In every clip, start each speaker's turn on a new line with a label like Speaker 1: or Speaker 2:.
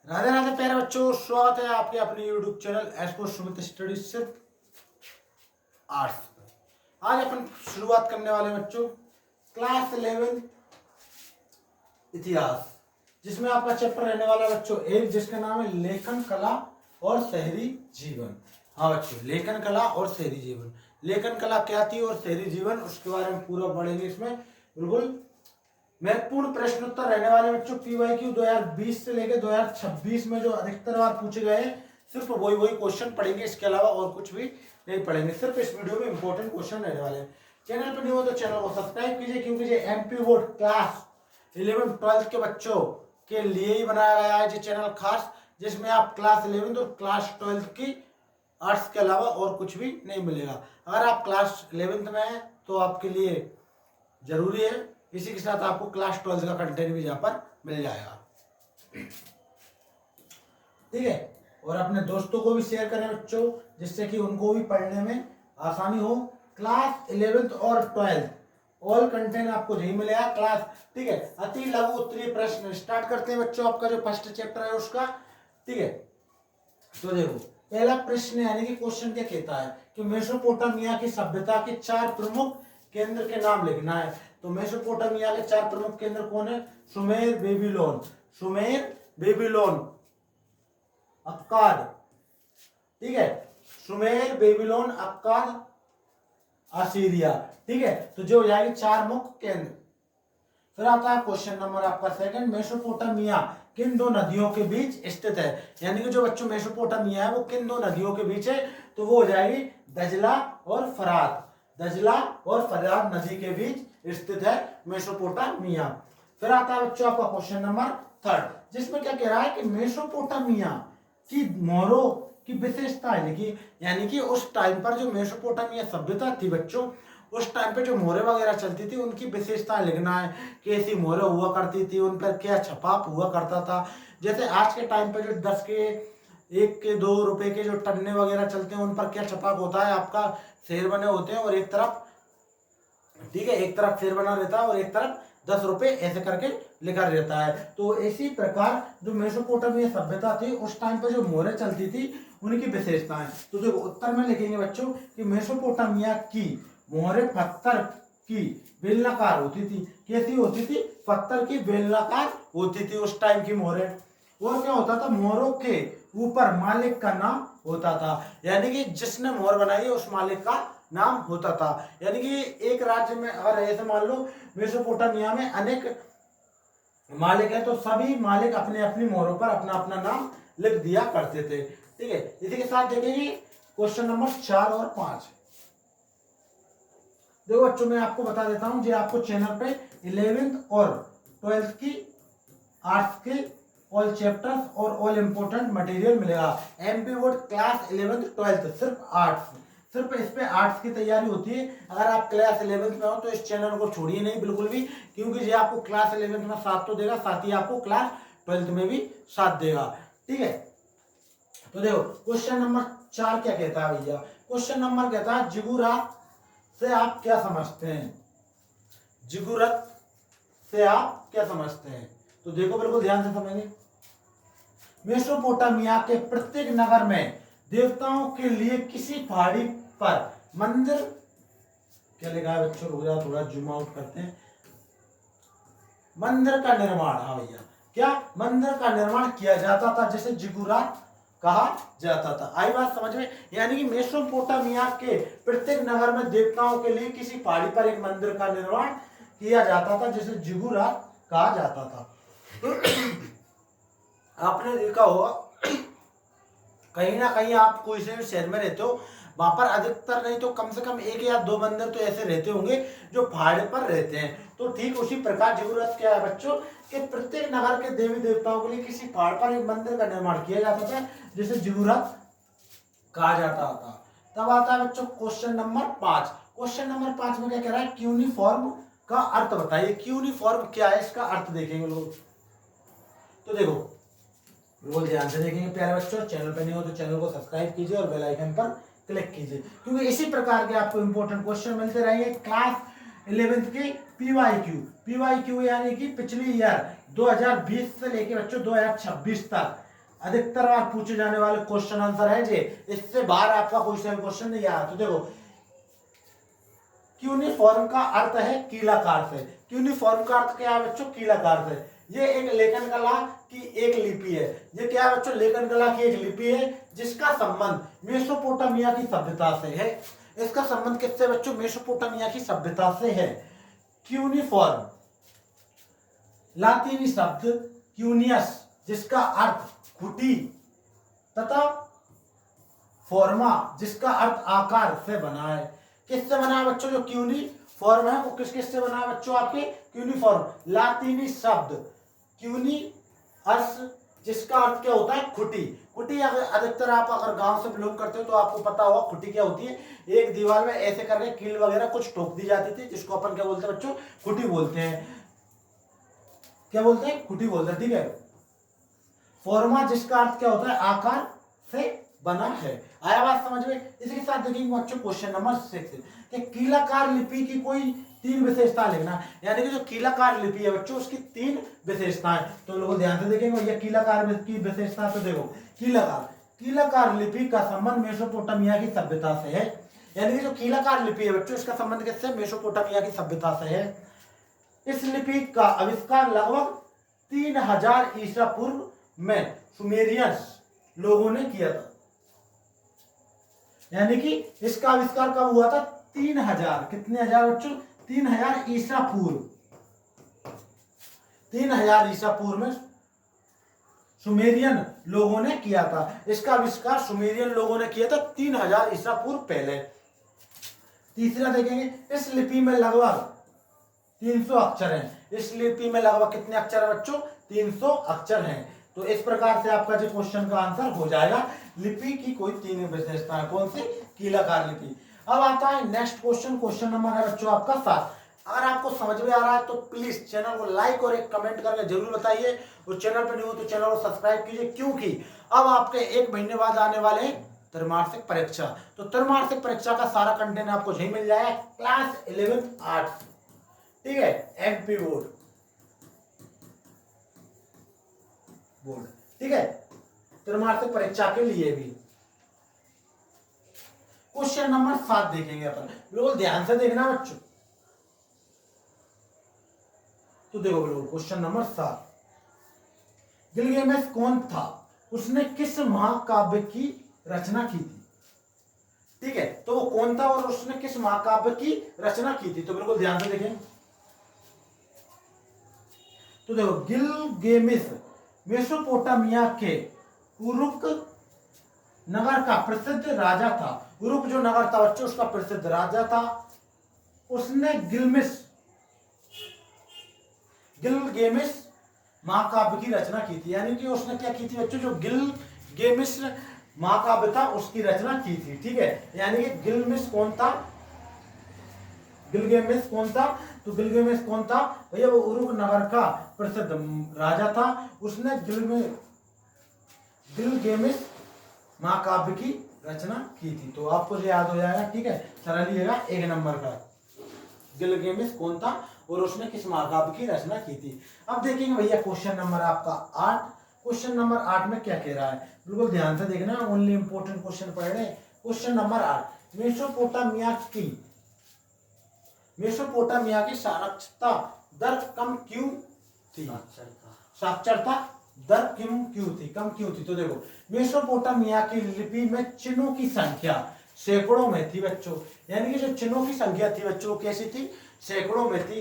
Speaker 1: राधे राधे प्यारे बच्चों, स्वागत है आपके अपने यूट्यूब चैनल एस्को सुमित स्टडी सिर्फ आर्ट्स। आज अपन शुरुआत करने वाले बच्चों क्लास 11 इतिहास, जिसमें आपका चैप्टर रहने वाला है बच्चों एक, जिसका नाम है लेखन कला और शहरी जीवन। हाँ बच्चों, लेखन कला और शहरी जीवन। लेखन कला क्या थी और शहरी जीवन, उसके बारे में पूरा पढ़ेंगे। इसमें बिल्कुल महत्वपूर्ण प्रश्न उत्तर रहने वाले बच्चों। पीवाईक्यू 2020 से लेकर 2026 में जो अधिकतर बार पूछे गए हैं, सिर्फ वही क्वेश्चन पढ़ेंगे, इसके अलावा और कुछ भी नहीं पढ़ेंगे। सिर्फ इस वीडियो में इंपॉर्टेंट क्वेश्चन रहने वाले हैं। चैनल पर न्यू हो तो चैनल को सब्सक्राइब कीजिए, क्योंकि ये एमपी बोर्ड क्लास 11-12 के बच्चों के लिए ही बनाया गया है ये चैनल खास, जिसमें आप क्लास 11 और क्लास 12 की आर्ट्स के अलावा और कुछ भी नहीं मिलेगा। अगर आप क्लास 11 में हैं तो आपके लिए जरूरी है, इसी के साथ आपको क्लास 12 का कंटेंट भी यहाँ पर मिल जाएगा। ठीक है, और अपने दोस्तों को भी शेयर करें बच्चों, जिससे कि उनको भी पढ़ने में आसानी हो। क्लास 11 और 12 ऑल कंटेंट आपको यही मिलेगा क्लास। ठीक है, अति लघु उत्तरीय प्रश्न स्टार्ट करते हैं बच्चों, आपका जो फर्स्ट चैप्टर है उसका। ठीक है, तो देखो पहला प्रश्न यानी कि क्वेश्चन क्या कहता है कि मेसोपोटामिया की सभ्यता के 4 प्रमुख केंद्र के नाम लिखना है। तो मेसोपोटामिया के 4 प्रमुख केंद्र कौन है? Sumer, Babylon, Akkad. ठीक है, सुमेर, बेबीलोन, अक्काद, असीरिया। ठीक है, तो जो हो जाएगी 4 मुख्य केंद्र। फिर आता है क्वेश्चन नंबर आपका सेकंड, मेसोपोटामिया किन 2 नदियों के बीच स्थित है? यानी कि जो बच्चों मेसोपोटामिया है वो किन 2 नदियों के बीच है? तो वो हो जाएगी दजला और फरात। दजला और फरात नदी के बीच स्थित है मेसोपोटामिया। फिर आता है बच्चों आपका क्वेश्चन नंबर थर्ड, जिसमें क्या कह रहा है कि मेसोपोटामिया की मोहरों की विशेषता है लिखी। यानी कि उस टाइम पर जो मेसोपोटामिया सभ्यता थी बच्चों, उस टाइम पे जो मोहरें वगैरह चलती थी उनकी विशेषता लिखना है। कैसी मोहरें हुआ करती थी, उन पर क्या छपाप हुआ करता था। जैसे आज के टाइम पे जो 10 के 1 के 2 रुपए के जो टन्ने वगैरह चलते हैं, उन पर क्या छपाप होता है? आपका शेर बने होते हैं और एक तरफ, ठीक है, एक तरफ शेर बना रहता है और एक तरफ 10 रुपए ऐसे करके लिखा रहता है। तो इसी प्रकार जो मेसोपोटामिया सभ्यता थी उस टाइम पे जो मोहरें चलती थी उनकी विशेषताएं। तो जो उत्तर में लिखेंगे बच्चों कि मेसोपोटामिया की मोहरें पत्थर की बेलनाकार होती थी। कैसी होती थी? पत्थर की बेलनाकार होती थी उस टाइम की मोहरें। और क्या होता था? मोहरों के ऊपर मालिक का नाम होता था। यानी कि जिसने मोहर बनाई है उस मालिक का नाम होता था। यानी कि एक राज्य में अगर ऐसे मान लो मेसोपोटामिया में अनेक मालिक है, तो सभी मालिक अपने अपनी मोहरों पर अपना अपना नाम लिख दिया करते थे। ठीक है, इसी के साथ देखेंगे क्वेश्चन नंबर 4 और 5। देखो बच्चों, मैं आपको बता देता हूं, जो आपको चैनल पे 11th और 12th की आर्ट्स के ऑल चैप्टर्स और ऑल इंपोर्टेंट मटेरियल मिलेगा। MP board class 11th 12th सिर्फ आर्ट्स, सिर्फ इस पे आर्ट्स की तैयारी होती है। अगर आप क्लास 11th में हो तो इस चैनल को छोड़िए नहीं बिल्कुल भी, क्योंकि ये आपको क्लास 11th में साथ तो देगा, साथ ही आपको क्लास 12th में भी साथ देगा। ठीक है, तो देखो क्वेश्चन नंबर 4 क्या कहता है भैया? क्वेश्चन नंबर कहता है जिगुरात से आप क्या समझते हैं? जिगुरत से आप क्या समझते हैं? तो देखो बिल्कुल ध्यान से समझेंगे। मेसोपोटामिया के प्रत्येक नगर में देवताओं के लिए किसी पहाड़ी पर मंदिर, क्या लिखा है बच्चों? रुक जाओ, थोड़ा जूम आउट करते हैं। मंदिर का निर्माण, हाँ भैया, क्या मंदिर का निर्माण किया जाता था, जिसे जिगुरात कहा जाता था। आई बात समझ में? यानी कि मेसोपोटामिया के प्रत्येक नगर में देवताओं के लिए किसी पहाड़ी पर एक मंदिर का निर्माण किया जाता था, जिसे जिगुरात कहा जाता था। आपने देखा होगा कहीं ना कहीं आप कोई से भी शहर में रहते हो, वहां पर अधिकतर नहीं तो कम से कम 1 या 2 मंदिर तो ऐसे रहते होंगे जो पहाड़ पर रहते हैं। तो ठीक उसी प्रकार जिगुरात क्या है बच्चों कि प्रत्येक नगर के देवी देवताओं के लिए किसी पहाड़ पर एक मंदिर का निर्माण किया जाता था, जिसे जिगुरात कहा जाता था। तब आता है बच्चों क्वेश्चन नंबर 5। क्वेश्चन नंबर 5 में क्या कह रहा है? क्यूनिफॉर्म का अर्थ बताइए। क्यूनिफॉर्म क्या है, इसका अर्थ देखेंगे लोग। तो देखो बिल्कुल ध्यान से देखेंगे प्यारे बच्चों, चैनल पर नहीं हो तो चैनल को सब्सक्राइब कीजिए और बेल आइकन पर क्लिक कीजिए, क्योंकि इसी प्रकार के आपको इंपॉर्टेंट क्वेश्चन मिलते रहेंगे क्लास 11th के पीवाईक्यू यानी कि पिछली ईयर 2020 से लेके बच्चों 2026 तक अधिकतर बार पूछे जाने वाले क्वेश्चन आंसर है जे, इससे बाहर आपका कोई सा क्वेश्चन नहीं आया। तो देखो क्यूनिफॉर्म का अर्थ है कीलाकार से। क्यूनिफॉर्म का अर्थ क्या है बच्चों? कीलाकार से। ये एक लेखन कला की एक लिपि है। ये क्या है बच्चों? लेखन कला की एक लिपि है जिसका संबंध मेसोपोटामिया की सभ्यता से है। इसका संबंध किससे बच्चों? मेसोपोटामिया की सभ्यता से है। क्यूनिफॉर्म लातीनी शब्द क्यूनियस जिसका अर्थ खुटी तथा फॉर्मा जिसका अर्थ आकार से बना है। किससे बना है बच्चों? जो क्यूनिफॉर्म है वो किस किस से बना है बच्चों? आपके क्यूनिफॉर्म लातीनी शब्द क्यूनियस जिसका अर्थ क्या होता है? खुटी। खुटी अगर अधिकतर आप अगर गांव से बिलोंग करते हो तो आपको पता होगा खुटी क्या होती है। एक दीवार में ऐसे करके कील वगैरह कुछ ठोक दी जाती थी जिसको अपन क्या बोलते हैं बच्चों? खुटी बोलते हैं। क्या बोलते हैं? खुटी बोलते हैं, ठीक है। फॉर्मा जिसका अर्थ क्या होता है? आकार से बना है। आया बात समझ में? इसके साथ देखेंगे बच्चों क्वेश्चन नंबर 6 कि कीलाकार लिपि की कोई 3 विशेषता लिखना। यानी कि जो कीलाकार लिपि है बच्चों उसकी 3 विशेषताएं। तो लोगों ध्यान से देखेंगे भैया कीलाकार की विशेषता। तो देखो कीलाकार लिपि का संबंध मेसोपोटामिया की सभ्यता से है। यानी कि जो कीलाकार लिपि है बच्चों इसका संबंध किससे? मेसोपोटामिया की सभ्यता से है। इस लिपि का आविष्कार लगभग 3000 ईसा पूर्व में सुमेरियंस लोगों ने किया था। यानी कि इसका आविष्कार कब हुआ था? 3000 कितने हजार बच्चों? 3000 ईसा पूर्व। 3000 ईसा पूर्व में सुमेरियन लोगों ने किया था। इसका आविष्कार सुमेरियन लोगों ने किया था 3000 ईसा पूर्व पहले। तीसरा देखेंगे इस लिपि में लगभग 300 अक्षर हैं। इस लिपि में लगभग कितने अक्षर है बच्चों? 300 अक्षर हैं। तो इस प्रकार से आपका जो क्वेश्चन का आंसर हो जाएगा लिपि की कोई 3 विशेषताएं। कौन सी? कीलाकार लिपि। अब आता है नेक्स्ट क्वेश्चन। क्वेश्चन नंबर है बच्चों आपका 7। अगर आपको समझ में आ रहा है तो प्लीज चैनल को लाइक और एक कमेंट करके जरूर बताइए और चैनल पर नहीं हो तो चैनल को सब्सक्राइब कीजिए, क्योंकि अब आपके 1 महीने बाद आने वाले हैं त्रैमासिक परीक्षा। तो त्रैमासिक परीक्षा का सारा कंटेंट आपको यही मिल जाएगा क्लास 11 आर्ट्स, ठीक है, एमपी बोर्ड, ठीक है, त्रैमासिक परीक्षा के लिए भी। क्वेश्चन नंबर 7 देखेंगे अपन, बिल्कुल ध्यान से देखना बच्चों। तो देखो बिल्कुल क्वेश्चन नंबर 7, गिलगेमेश कौन था? उसने किस महाकाव्य की रचना की थी? ठीक है, तो वो कौन था और उसने किस महाकाव्य की रचना की थी? तो बिल्कुल ध्यान से देखें। तो देखो गिलगेमेश मेसोपोटामिया के उरुक नगर का प्रसिद्ध राजा था। उरुक जो नगर था बच्चों उसका प्रसिद्ध राजा था। उसने गिलगेमेश महाकाव्य की रचना की थी। यानी कि उसने क्या की थी बच्चों? जो गिलगेमेश महाकाव्य था उसकी रचना की थी, ठीक है। यानी कि गिलगेमेश कौन था? तो गिलगेमेश कौन था भैया? वो उरुक नगर का प्रसिद्ध राजा था। उसने गिलगेमेश महाकाव्य की रचना की थी। तो आपको याद हो जाएगा, ठीक है, सरलिएगा 1 नंबर का। गिलगेमेश कौन था और उसने किस महाकाव्य की रचना की थी। अब देखेंगे भैया क्वेश्चन नंबर आपका 8। क्वेश्चन नंबर 8 में क्या कह रहा है? बिल्कुल ध्यान से देखना, ओनली इंपोर्टेंट क्वेश्चन पढ़ रहे। क्वेश्चन नंबर 8, मेसोपोटामिया की साक्षरता दर कम क्यों थी? साक्षरता दर कम क्यों थी? तो देखो मेसोपोटामिया की लिपि में चिन्हों की संख्या सैकड़ों में थी बच्चों। यानी कि जो चिन्हों की संख्या थी बच्चों कैसी थी? सैकड़ों में थी।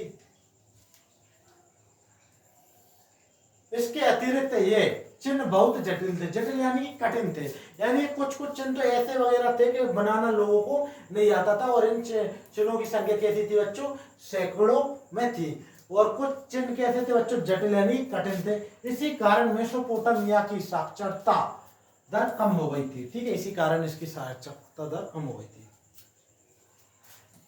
Speaker 1: इसके अतिरिक्त ये चिन्ह बहुत जटिल थे। जटिल यानी कठिन थे। यानी कुछ चिन्ह तो ऐसे वगैरह थे कि बनाना लोगों को नहीं आता था। और इन चिन्हों की संख्या कैसी थी बच्चों? सैकड़ों में थी। और कुछ चिन्ह कैसे थे बच्चों? जटिल यानी कठिन थे। इसी कारण मेसोपोटामिया की साक्षरता दर कम हो गई थी, ठीक है। इसी कारण इसकी साक्षरता दर कम हो गई थी।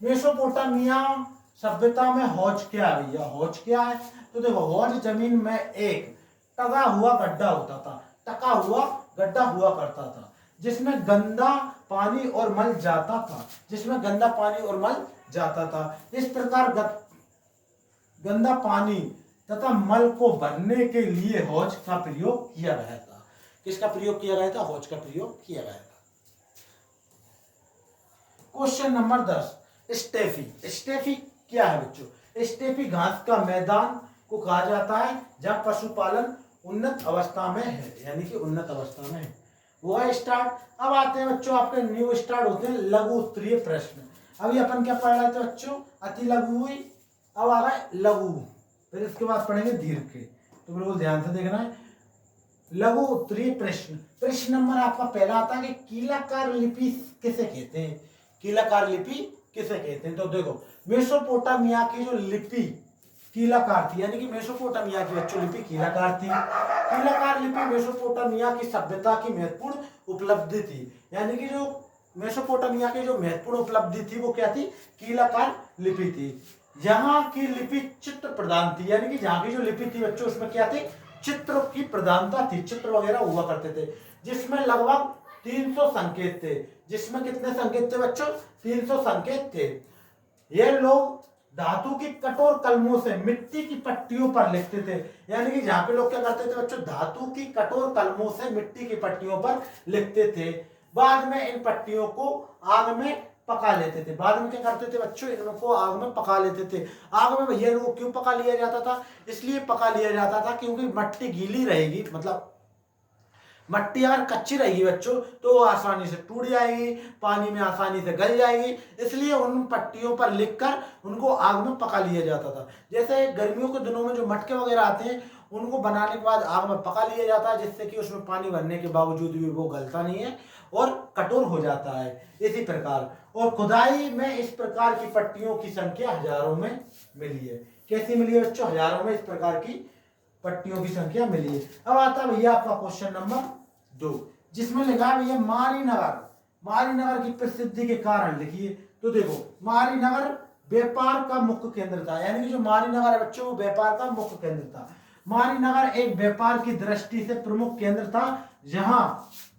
Speaker 1: मेसोपोटामिया सभ्यता में हौज क्या है भैया? हौज क्या है? तो देखो हौज जमीन में एक टका हुआ गड्ढा होता था, टका हुआ गड्ढा हुआ करता था जिसमें गंदा पानी और मल जाता था। इस प्रकार गंदा पानी तथा मल को भरने के लिए हौज का प्रयोग किया गया था। किसका प्रयोग किया गया था? हौज का प्रयोग किया गया था। Question number 10, Steffi. स्टेफी क्या है बच्चों? स्टेफी घास का मैदान को कहा जाता है जहां पशुपालन उन्नत अवस्था में है, यानी कि उन्नत अवस्था में है। हुआ स्टार्ट। अब आते हैं बच्चों आपके न्यू स्टार्ट होते हैं लघु उत्तरीय प्रश्न। अभी अपन क्या पढ़ रहे थे बच्चों? अति लघु हुई, अब आ रहा है लघु, फिर इसके बाद पढ़ेंगे दीर्घ के, तो बिल्कुल ध्यान से देखना है। लघु उत्तरीय प्रश्न। प्रश्न नंबर आपका पहला आता है कि कीलाकार लिपि किसे कहते हैं? कीलाकार लिपि किसे कहते हैं? तो देखो, मेसोपोटामिया की जो लिपि कीलाकार थी, यानी कि मेसोपोटामिया की बच्चों लिपि कीलाकार थी। कीलाकार लिपि मेसोपोटामिया की सभ्यता की महत्वपूर्ण उपलब्धि थी, यानी कि जो मेसोपोटामिया की जो महत्वपूर्ण उपलब्धि थी वो क्या थी? कीलाकार लिपि थी। यहाँ की लिपि चित्र प्रधान थी, यानी कि जहाँ की जो लिपि थी बच्चों उसमें क्या थी? चित्र की प्रधानता थी, चित्र वगैरह हुआ करते थे, जिसमें लगभग 300 संकेत थे। जिसमें कितने संकेत थे बच्चों? 300 संकेत थे। ये लोग धातु की कठोर कलमों से मिट्टी की पट्टियों पर लिखते थे, यानी कि जहां पे लोग क्या करते थे बच्चों? धातु की कठोर कलमों से मिट्टी की पट्टियों पर लिखते थे। बाद में इन पट्टियों को आग में पका लेते थे। बाद में क्या करते थे बच्चों? इनको आग में पका लेते थे। आग में भैया इनको क्यों पका लिया जाता था? इसलिए पका लिया जाता था क्योंकि मट्टी गीली रहेगी, मतलब मट्टी अगर कच्ची रहेगी बच्चों तो वो आसानी से टूट जाएगी, पानी में आसानी से गल जाएगी, इसलिए उन पट्टियों पर लिखकर उनको आग में पका लिया जाता था। जैसे गर्मियों के दिनों में जो मटके वगैरह आते हैं उनको बनाने के बाद आग में पका लिया जाता है, जिससे कि उसमें पानी भरने के बावजूद भी वो गलता नहीं है और कठोर हो जाता है। इसी प्रकार और खुदाई में इस प्रकार की पट्टियों की संख्या हजारों में मिली है। कैसी मिली है बच्चों? हजारों में इस प्रकार की पट्टियों की संख्या मिली है। अब आता है भैया आपका क्वेश्चन नंबर 2, जिसमें लिखा है भैया मारीनगर। मारीनगर की प्रसिद्धि के कारण लिखिए। तो देखो, मारीनगर व्यापार का मुख्य केंद्र था, यानी कि जो मारीनगर है बच्चों वो व्यापार का मुख्य केंद्र था। मारीनगर एक व्यापार की दृष्टि से प्रमुख केंद्र था, जहां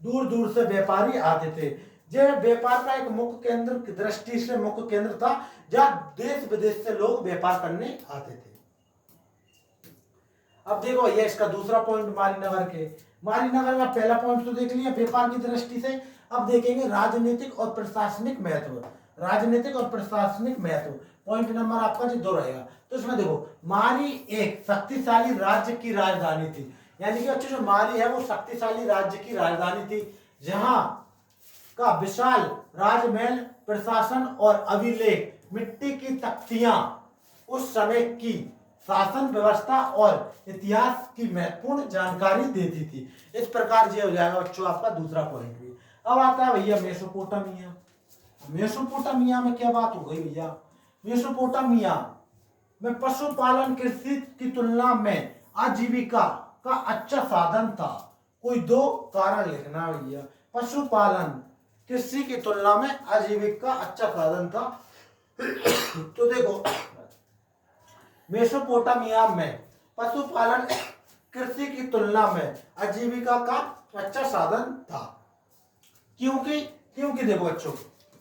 Speaker 1: दूर दूर से व्यापारी आते थे। यह व्यापार का एक मुख्य केंद्र की दृष्टि से मुख्य केंद्र था, जहां देश विदेश से लोग व्यापार करने आते थे। अब देखो ये इसका दूसरा पॉइंट मारीनगर के। मारीनगर का पहला पॉइंट तो देख लिया व्यापार की दृष्टि से। अब देखेंगे राजनीतिक और प्रशासनिक महत्व। राजनीतिक और प्रशासनिक महत्व पॉइंट नंबर आपका जो 2 रहेगा। तो इसमें देखो, मारी एक शक्तिशाली राज्य की राजधानी थी, यानी कि अच्छे जो मारी है वो शक्तिशाली राज्य की राजधानी थी, जहां का विशाल राजमहल, प्रशासन और अभिलेख, मिट्टी की तख्तियां उस समय की शासन व्यवस्था और इतिहास की महत्वपूर्ण जानकारी देती थी। इस प्रकार ये हो जाएगा बच्चों आपका दूसरा पॉइंट भी। अब आता है भैया मेसोपोटामिया। मेसोपोटामिया में क्या बात हो गई भैया? मेसोपोटामिया में पशुपालन कृषि की तुलना में आजीविका का अच्छा साधन था। कोई 2 कारण लिखना भैया। पशुपालन कृषि की तुलना में आजीविका का अच्छा साधन था। तो देखो, मेसोपोटामिया में पशुपालन कृषि की तुलना में आजीविका का अच्छा साधन था। क्योंकि देखो बच्चों,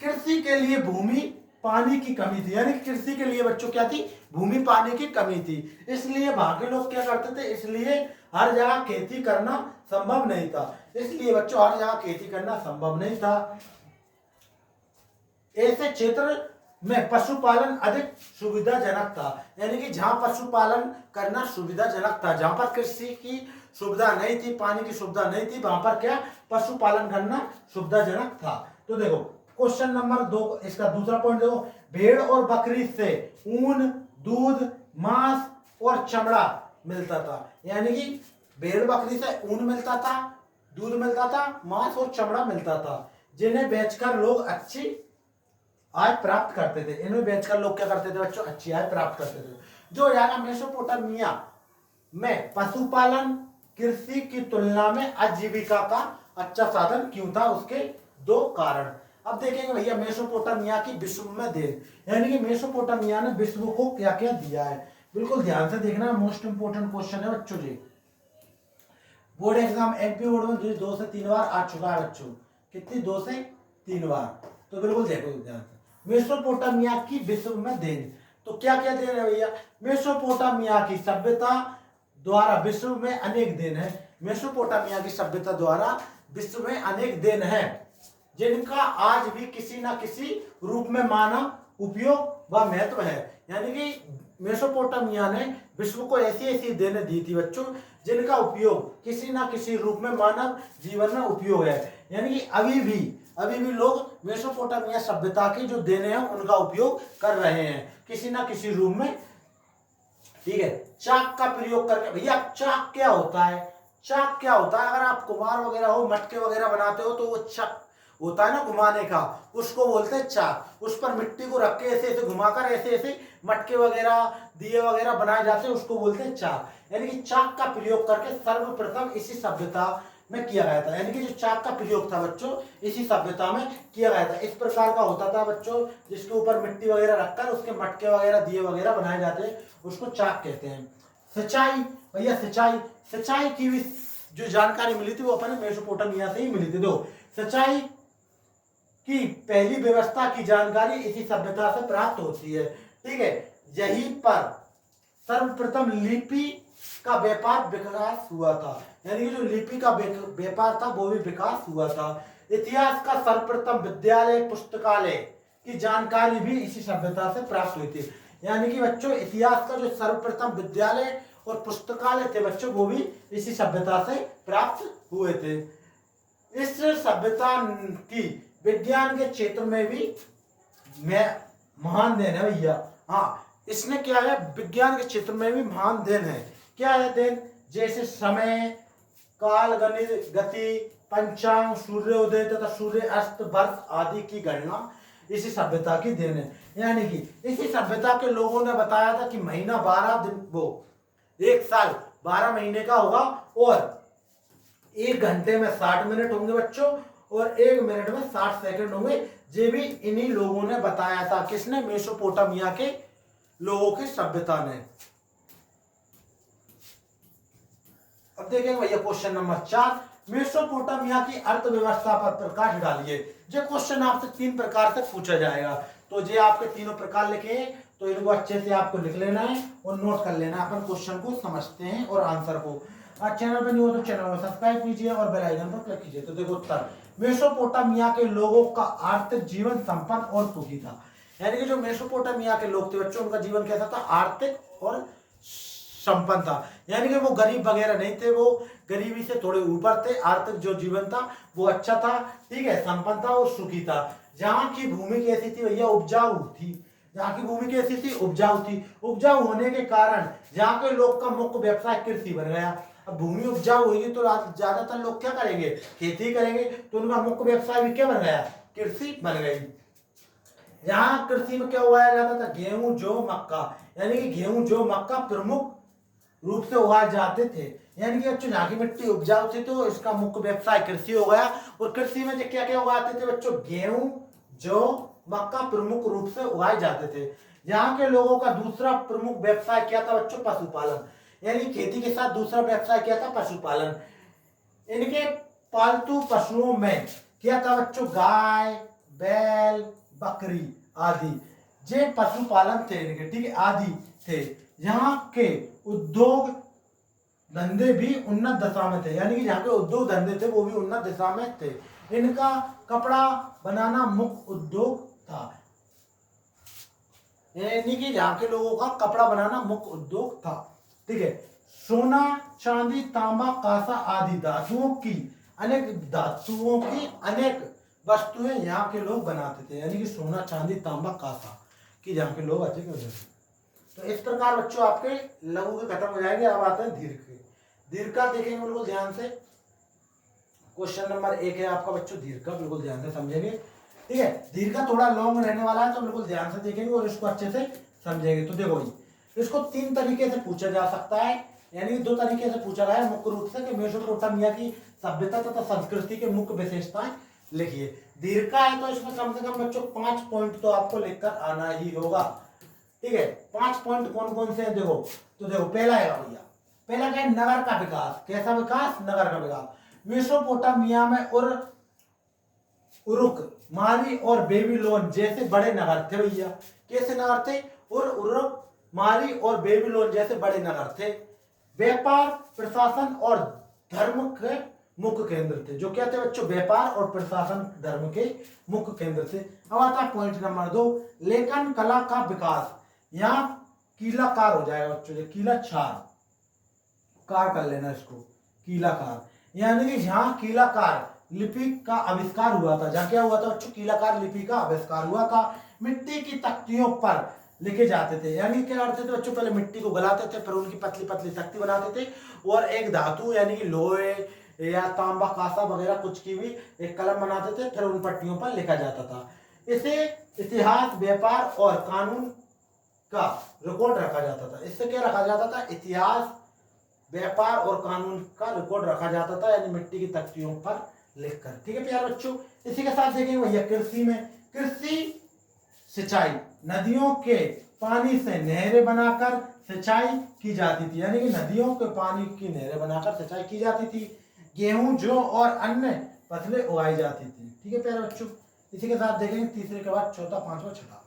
Speaker 1: कृषि के लिए भूमि पानी की कमी थी, यानी कृषि के लिए बच्चों क्या थी? भूमि पानी की कमी थी। इसलिए वहां के लोग क्या करते थे? इसलिए हर जगह खेती करना संभव नहीं था। इसलिए बच्चों हर जगह खेती करना संभव नहीं था। ऐसे क्षेत्र में पशुपालन अधिक सुविधाजनक था, यानी कि जहां पशुपालन करना सुविधाजनक था, जहां पर कृषि की सुविधा नहीं थी, पानी की सुविधा नहीं थी, वहां पर क्या पशुपालन करना सुविधाजनक था। तो देखो क्वेश्चन नंबर 2, इसका दूसरा पॉइंट देखो, भेड़ और बकरी से ऊन, दूध, मांस और चमड़ा मिलता था, यानी कि भेड़ बकरी से ऊन मिलता था, दूध मिलता था, मांस और चमड़ा मिलता था, जिन्हें बेचकर लोग अच्छी आय प्राप्त करते थे। इन्हें बेचकर लोग क्या करते थे बच्चों? अच्छी आय प्राप्त करते थे। जो यानी मेसोपोटामिया में पशुपालन कृषि की तुलना में आजीविका का अच्छा साधन क्यों था? उसके 2 कारण। अब देखेंगे भैया मेसोपोटामिया की विश्व में देन, यानी कि मेसोपोटामिया ने विश्व को क्या क्या दिया है। बिल्कुल ध्यान से देखना, मोस्ट इंपोर्टेंट क्वेश्चन है बच्चों जी। बोर्ड एग्जाम एमपी बोर्ड में 2 से 3 बार आ चुका है बच्चों। कितनी? 2 से 3 बार। तो बिल्कुल देखो ध्यान से, मेसोपोटामिया की विश्व में देन। तो क्या क्या देन है भैया? मेसोपोटामिया की सभ्यता द्वारा विश्व में अनेक देन है। मेसोपोटामिया की सभ्यता द्वारा विश्व में अनेक देन है, जिनका आज भी किसी न किसी रूप में मानव उपयोग व महत्व है। यानी कि मेसोपोटामिया ने विश्व को ऐसी ऐसी देने दी थी बच्चों, जिनका उपयोग किसी न किसी रूप में मानव जीवन में उपयोग है। यानी कि अभी भी लोग मेसोपोटामिया सभ्यता की जो देने हैं उनका उपयोग कर रहे हैं किसी न किसी रूप में। ठीक है, चाक का प्रयोग करके, भैया चाक क्या होता है? चाक क्या होता है? अगर आप कुम्हार वगैरह हो, मटके वगैरह बनाते हो, तो वो चाक होता है ना घुमाने का, उसको बोलते हैं चाक। उस पर मिट्टी को रख के ऐसे ऐसे घुमाकर ऐसे ऐसे मटके वगैरह, दिए वगैरह बनाए जाते हैं, उसको बोलते हैं चाक। यानी कि चाक का प्रयोग करके सर्वप्रथम इसी सभ्यता में किया गया था। यानी कि जो चाक का प्रयोग था बच्चों, इसी सभ्यता में किया गया था। इस प्रकार का होता था बच्चों, जिसके ऊपर मिट्टी वगैरह रखकर उसके मटके वगैरह, दिए वगैरह बनाए जाते हैं, उसको चाक कहते हैं। सिंचाई, भैया सिंचाई की भी जो जानकारी मिली थी वो अपने मेसोपोटामिया से ही मिली थी। तो सिंचाई की पहली व्यवस्था की जानकारी इसी सभ्यता से प्राप्त होती है। ठीक है, यहीं पर सर्वप्रथम लिपि का व्यापार विकास हुआ था। यानी कि जो लिपि का व्यापार था वो भी विकास हुआ था। इतिहास का सर्वप्रथम विद्यालय, पुस्तकालय की जानकारी भी इसी सभ्यता से प्राप्त हुई थी। यानी कि बच्चों इतिहास का जो सर्वप्रथम विद्यालय और पुस्तकालय थे बच्चों, वो भी इसी सभ्यता से प्राप्त हुए थे। इस सभ्यता की विज्ञान के क्षेत्र में भी महान देन है भैया। हाँ, इसने क्या है, विज्ञान के क्षेत्र में भी महान देन है। क्या है देन? जैसे समय, काल गणित, गति, पंचांग, सूर्योदय तथा सूर्य अस्त, वर्ष आदि की गणना इसी सभ्यता की देन है। यानी कि इसी सभ्यता के लोगों ने बताया था कि महीना 12 दिन, वो एक साल 12 महीने का होगा, और 1 घंटे में 60 मिनट होंगे बच्चों, और 1 मिनट में 60 सेकंड होंगे। ये भी इन्हीं लोगों ने बताया था। किसने? मेसोपोटामिया के लोगों की सभ्यता ने। अब देखेंगे भैया क्वेश्चन नंबर 4, मेसोपोटामिया की अर्थव्यवस्था पर प्रकाश डालिए। जो क्वेश्चन आपसे 3 प्रकार से पूछा जाएगा, तो ये आपके तीनों प्रकार लिखे, तो इनको अच्छे से आपको लिख लेना है और नोट कर लेना है। अपन क्वेश्चन को समझते हैं और आंसर को। आज चैनल पर नहीं हो तो चैनल को सब्सक्राइब कीजिए और बेल आइकन पर क्लिक कीजिए। तो देखो उत्तर, मेसोपोटामिया के लोगों का आर्थिक जीवन संपन्न और सुखी था। यानी कि जो मेसोपोटामिया के लोग थे बच्चों, उनका जीवन कैसा था? आर्थिक और संपन्न था। यानी कि वो गरीब वगैरह नहीं थे, वो गरीबी से थोड़े ऊपर थे। आर्थिक जो जीवन था वो अच्छा था, ठीक है, संपन्न था और सुखी था। जहाँ की भूमि कैसी थी भैया? उपजाऊ थी। जहाँ की भूमि कैसी थी? उपजाऊ थी। उपजाऊ होने के कारण जहाँ के लोग का मुख्य व्यवसाय कृषि बन गया। अब भूमि उपजाऊ होगी तो ज्यादातर लोग क्या करेंगे? खेती करेंगे। तो उनका मुख्य व्यवसाय भी क्या बन गया? कृषि बन गई। यहाँ कृषि में क्या उगाया जाता था? गेहूं, जौ, मक्का। यानी कि गेहूं, जौ, मक्का प्रमुख रूप से उगाए जाते थे। यानी कि बच्चों जहाँ की मिट्टी उपजाऊ थी तो इसका मुख्य व्यवसाय कृषि हो गया। और कृषि में क्या क्या उगाते थे बच्चों? गेहूं, जौ, मक्का प्रमुख रूप से उगाए जाते थे। यहाँ के लोगों का दूसरा प्रमुख व्यवसाय क्या था बच्चों? पशुपालन। यानी खेती के साथ दूसरा व्यवसाय क्या था? पशुपालन। इनके पालतू पशुओं में क्या था बच्चों? गाय, बैल, बकरी आदि। जे पशुपालन थे इनके, ठीक है, आदि थे। यहाँ के उद्योग धंधे भी उन्नत दशा में थे। यानी कि यहाँ के उद्योग धंधे थे वो भी उन्नत दिशा में थे। इनका कपड़ा बनाना मुख्य उद्योग था। यानी कि यहाँ के लोगों का कपड़ा बनाना मुख्य उद्योग था। ठीक है, सोना, चांदी, तांबा, कांसा आदि धातुओं की अनेक वस्तुएं यहाँ के लोग बनाते थे। यानी कि सोना, चांदी, तांबा, कांसा की यहाँ के लोग अच्छे करते थे। तो इस प्रकार बच्चों आपके लघु के खत्म हो जाएंगे। अब आते हैं दीर्घ के। दीर्घ का देखेंगे बिल्कुल ध्यान से। क्वेश्चन नंबर 1 है आपका बच्चों दीर्घ का, बिल्कुल ध्यान से समझेंगे। ठीक है, दीर्घ का थोड़ा लॉन्ग रहने वाला है तो बिल्कुल ध्यान से देखेंगे और इसको अच्छे से समझेंगे। तो देखो इसको 3 तरीके से पूछा जा सकता है। यानी 2 तरीके से पूछा गया है मुख्य रूप से कि मेसोपोटामिया की सभ्यता तथा संस्कृति के मुख्य विशेषताएं लिखिए। दीर्घ का है तो इसमें कम से कम बच्चों 5 पॉइंट तो आपको लिखकर आना ही होगा। ठीक है, 5 पॉइंट कौन कौन से हैं देखो। तो देखो पहला है भैया, पहला क्या है? नगर का विकास। कैसा विकास? नगर का विकास। मेसोपोटामिया में उरुक, मारी और बेबीलोन जैसे बड़े नगर थे भैया। कैसे नगर थे? उरुक, मारी और बेबीलोन जैसे बड़े नगर थे। व्यापार, प्रशासन और धर्म के मुख्य केंद्र थे। जो क्या थे बच्चों? व्यापार और प्रशासन धर्म के मुख्य केंद्र थे। अब आता है पॉइंट नंबर 2, लेखन कला का विकास। यहाँ कीलाकार हो जाएगा बच्चों, ये कीला चार कार कर लेना इसको, कीलाकार, यानी कि यहाँ कीलाकार लिपि का आविष्कार हुआ था। जहाँ क्या हुआ था बच्चों? कीलाकार लिपि का आविष्कार हुआ था। मिट्टी की तख्तियों पर लिखे जाते थे, यानी क्या करते थे बच्चों? पहले मिट्टी को गलाते थे, फिर उनकी पतली पतली तख्ती बनाते थे और एक धातु यानी कि लोहे या तांबा कांसा वगैरह कुछ की भी एक कलम बनाते थे, फिर उन पट्टियों पर लिखा जाता था। इसे इतिहास, व्यापार और कानून का रिकॉर्ड रखा जाता था। इससे क्या रखा जाता था? इतिहास, व्यापार और कानून का रिकॉर्ड रखा जाता था, यानी मिट्टी की तख्तियों पर लिखकर। ठीक है प्यारे बच्चों, इसी के साथ देखेंगे भैया कृषि में। कृषि सिंचाई, नदियों के पानी से नहरें बनाकर सिंचाई की जाती थी, यानी कि नदियों के पानी की नहरें बनाकर सिंचाई की जाती थी। गेहूं, जौ और अन्य फसलें उगाई जाती थी। ठीक है प्यारे बच्चों, इसी के साथ देखेंगे तीसरे के बाद चौथा, पांचवा, छठा।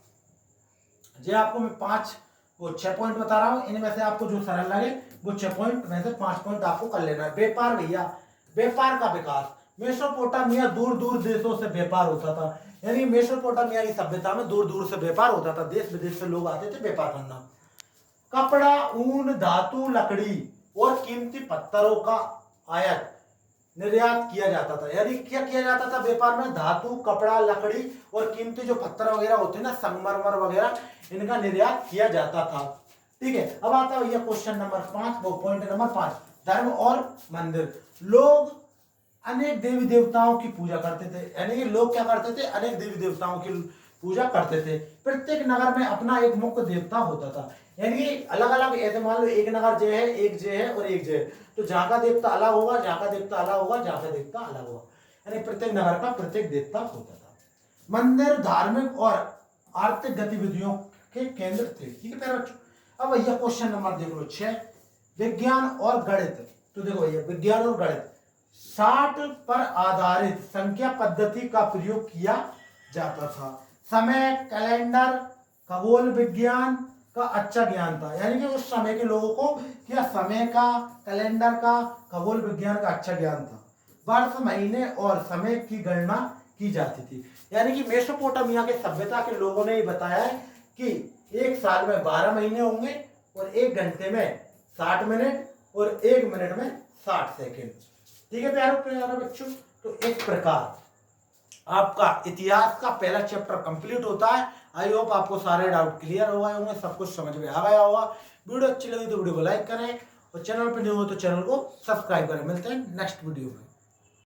Speaker 1: जो आपको मैं 6 पॉइंट बता रहा हूं, इनमें से आपको जो सरल लगे वो 6 पॉइंट में से 5 पॉइंट आपको कर लेना है। व्यापार भैया, व्यापार का विकास। मेसोपोटामिया दूर दूर देशों से व्यापार होता था, यानी मेसोपोटामिया की सभ्यता में दूर दूर से व्यापार होता था, देश विदेश से लोग आते थे व्यापार करना। कपड़ा, ऊन, धातु, लकड़ी और कीमती पत्थरों का आयात निर्यात किया जाता था, यानी क्या किया जाता था व्यापार में? धातु, कपड़ा, लकड़ी और कीमती जो पत्थर वगैरह होते हैं ना, संगमरमर वगैरह, इनका निर्यात किया जाता था। ठीक है, अब आता है भैया क्वेश्चन नंबर 5, वो पॉइंट नंबर 5, धर्म और मंदिर। लोग अनेक देवी देवताओं की पूजा करते थे, यानी कि लोग क्या करते थे? अनेक देवी देवताओं की पूजा करते थे। प्रत्येक नगर में अपना एक मुख्य देवता होता था, यानी कि अलग अलग, ऐसे मान लो एक नगर जय है, एक जय है और एक जय है, तो जहाँ का देवता अलग होगा, जहाँ का देवता अलग होगा, जहाँ का देवता अलग होगा, यानी प्रत्येक नगर का प्रत्येक देवता होता था। मंदिर धार्मिक और आर्थिक गतिविधियों के केंद्र थे। ठीक है प्यारे बच्चों, अब भैया क्वेश्चन नंबर देख लो 6, विज्ञान और गणित। तो देखो भैया, विज्ञान और गणित। 60 पर आधारित संख्या पद्धति का प्रयोग किया जाता था। समय, कैलेंडर, खगोल विज्ञान का अच्छा ज्ञान था, यानी कि उस समय के लोगों को क्या समय का, कैलेंडर का, खगोल विज्ञान का अच्छा ज्ञान था। वर्ष, महीने और समय की गणना की जाती थी, यानी कि मेसोपोटामिया के सभ्यता के लोगों ने बताया है कि एक साल में 12 महीने होंगे और एक घंटे में 60 मिनट और एक मिनट में 60 सेकेंड। ठीक है प्यारे बच्चों, तो इस प्रकार आपका इतिहास का पहला चैप्टर कंप्लीट होता है। आई होप आपको सारे डाउट क्लियर हो गए होंगे, सब कुछ समझ में आ गया होगा। वीडियो अच्छी लगी तो वीडियो को लाइक करें और चैनल पर न्यू हो तो चैनल को सब्सक्राइब करें। मिलते हैं नेक्स्ट वीडियो में।